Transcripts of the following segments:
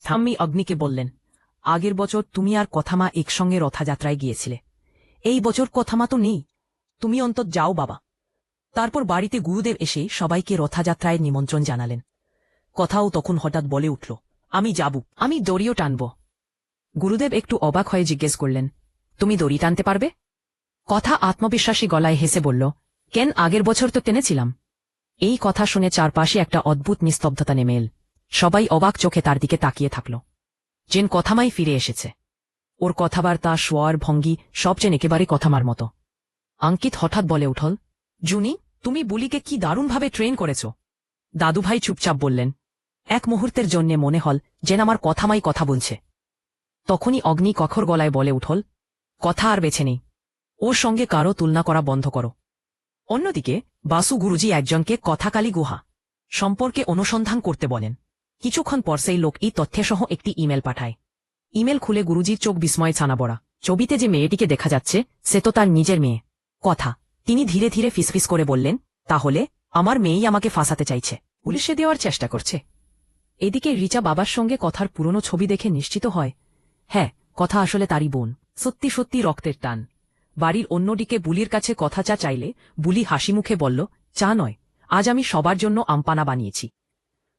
ঠাম্মি অগ্নিকে বললেন, আগের বছর তুমি আর কথামা একসঙ্গে রথযাত্রায় গিয়েছিলে। এই বছর কথামা তো নেই, তুমি অন্তত যাও বাবা। তারপর বাড়িতে গুরুদেব এসে সবাইকে রথযাত্রায় নিমন্ত্রণ জানালেন। কথাও তখন হঠাৎ বলে উঠল, আমি যাব, আমি দড়িও টানব। গুরুদেব একটু অবাক হয়ে জিজ্ঞেস করলেন, তুমি দড়ি টানতে পারবে? কথা আত্মবিশ্বাসী গলায় হেসে বলল, কেন, আগের বছর তো টেনেছিলাম। এই কথা শুনে চারপাশে একটা অদ্ভুত নিস্তব্ধতা নেমে এল। সবাই অবাক চোখে তার দিকে তাকিয়ে থাকল। যেন কথামাই ফিরে এসেছে। ওর কথাবার্তা, শোয়ার ভঙ্গি সব যেন একেবারে কথামার মতো। অঙ্কিত হঠাৎ বলে উঠল, জুনি, তুমি বুলিকে কি দারুণভাবে ট্রেন করেছ। দাদুভাই চুপচাপ বললেন। এক মুহূর্তের জন্যে মনে হল যেন আমার কথামাই কথা বলছে। তখনই অগ্নি কঠোর গলায় বলে উঠল, কথা আর বেছে নেই, ওর সঙ্গে কারো তুলনা করা বন্ধ করো। অন্যদিকে বাসু গুরুজি একজনকে কথাকালী গুহা সম্পর্কে অনুসন্ধান করতে বলেন। কিছুক্ষণ পর সেই লোক এই তথ্যসহ একটি ইমেল পাঠায়। ইমেল খুলে গুরুজির চোখ বিস্ময়ে ছানাবড়া। ছবিতে যে মেয়েটিকে দেখা যাচ্ছে সে তো তার নিজের মেয়ে। কথা তিনি ধীরে ধীরে ফিসফিস করে বললেন, তাহলে আমার মেয়েই আমাকে ফাঁসাতে চাইছে, পুলিশে দেওয়ার চেষ্টা করছে। এদিকে রিচা বাবার সঙ্গে কথার পুরনো ছবি দেখে নিশ্চিত হয়, হ্যাঁ, কথা আসলে তারই বোন। সত্যি সত্যি রক্তের টান। বাড়ির অন্যদিকে বুলির কাছে কথা চা চাইলে বুলি হাসি মুখে বলল, চা নয়, আজ আমি সবার জন্য আমপানা বানিয়েছি।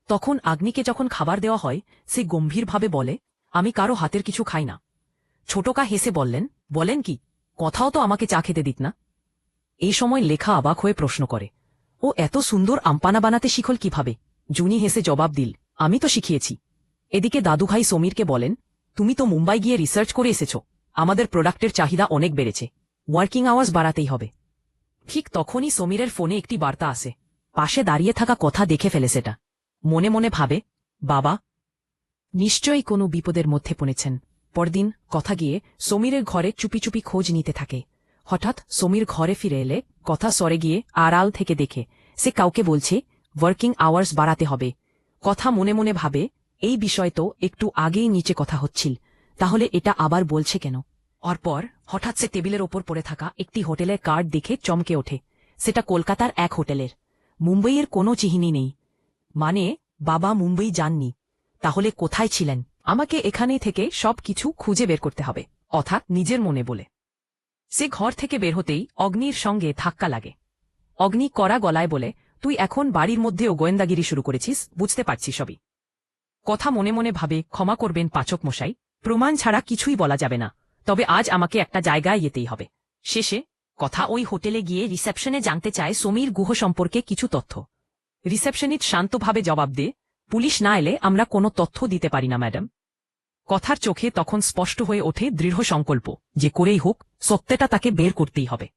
তখন আগ্নিকে যখন খাবার দেওয়া হয় সে গম্ভীরভাবে বলে, আমি কারো হাতের কিছু খাই না। ছোটকা হেসে বললেন, বলেন কি, কথাও তো আমাকে চা খেতে দিত না। এই সময় লেখা অবাক হয়ে প্রশ্ন করে, ও এত সুন্দর আমপানা বানাতে শিখল কিভাবে? জুনি হেসে জবাব দিল, আমি তো শিখিয়েছি। এদিকে দাদুভাই সমীরকে বলেন, তুমি তো মুম্বাই গিয়ে রিসার্চ করে এসেছ, আমাদের প্রোডাক্টের চাহিদা অনেক বেড়েছে, ওয়ার্কিং আওয়ার্স বাড়াতেই হবে। ঠিক তখনই সমীরের ফোনে একটি বার্তা আসে। পাশে দাঁড়িয়ে থাকা কথা দেখে ফেলে সেটা। মনে মনে ভাবে, বাবা নিশ্চয়ই কোনো বিপদের মধ্যে পড়েছেন। পরদিন কথা গিয়ে সমীরের ঘরে চুপি চুপি খোঁজ নিতে থাকে। হঠাৎ সমীর ঘরে ফিরে এলে কথা সরে গিয়ে আড়াল থেকে দেখে সে কাউকে বলছে ওয়ার্কিং আওয়ার্স বাড়াতে হবে। কথা মনে মনে ভাবে, এই বিষয় তো একটু আগেই নিচে কথা হচ্ছিল, তাহলে এটা আবার বলছে কেন? অরপর হঠাৎ সে টেবিলের ওপর পড়ে থাকা একটি হোটেলের কার্ড দেখে চমকে ওঠে। সেটা কলকাতার এক হোটেলের। মুম্বইয়ের কোনো চিহ্নই নেই। মানে বাবা মুম্বই যাননি, তাহলে কোথায় ছিলেন? আমাকে এখানে থেকে সব কিছু খুঁজে বের করতে হবে, অর্থাৎ নিজের মনে বলে। সে ঘর থেকে বের হতেই অগ্নির সঙ্গে ধাক্কা লাগে। অগ্নি কড়া গলায় বলে, তুই এখন বাড়ির মধ্যেও গোয়েন্দাগিরি শুরু করেছিস, বুঝতে পারছি সবই। কথা মনে মনে ভাবে, ক্ষমা করবেন পাচক মশাই, প্রমাণ ছাড়া কিছুই বলা যাবে না, তবে আজ আমাকে একটা জায়গায় যেতেই হবে। শেষে কথা ওই হোটেলে গিয়ে রিসেপশনে জানতে চায় সমীর গুহ সম্পর্কে কিছু তথ্য। রিসেপশনিস্ট শান্তভাবে জবাব দিয়ে, পুলিশ না এলে আমরা কোনো তথ্য দিতে পারি না ম্যাডাম। কথার চোখে তখন স্পষ্ট হয়ে ওঠে দৃঢ় সংকল্প, যে করেই হোক সত্যটা তাকে বের করতেই হবে।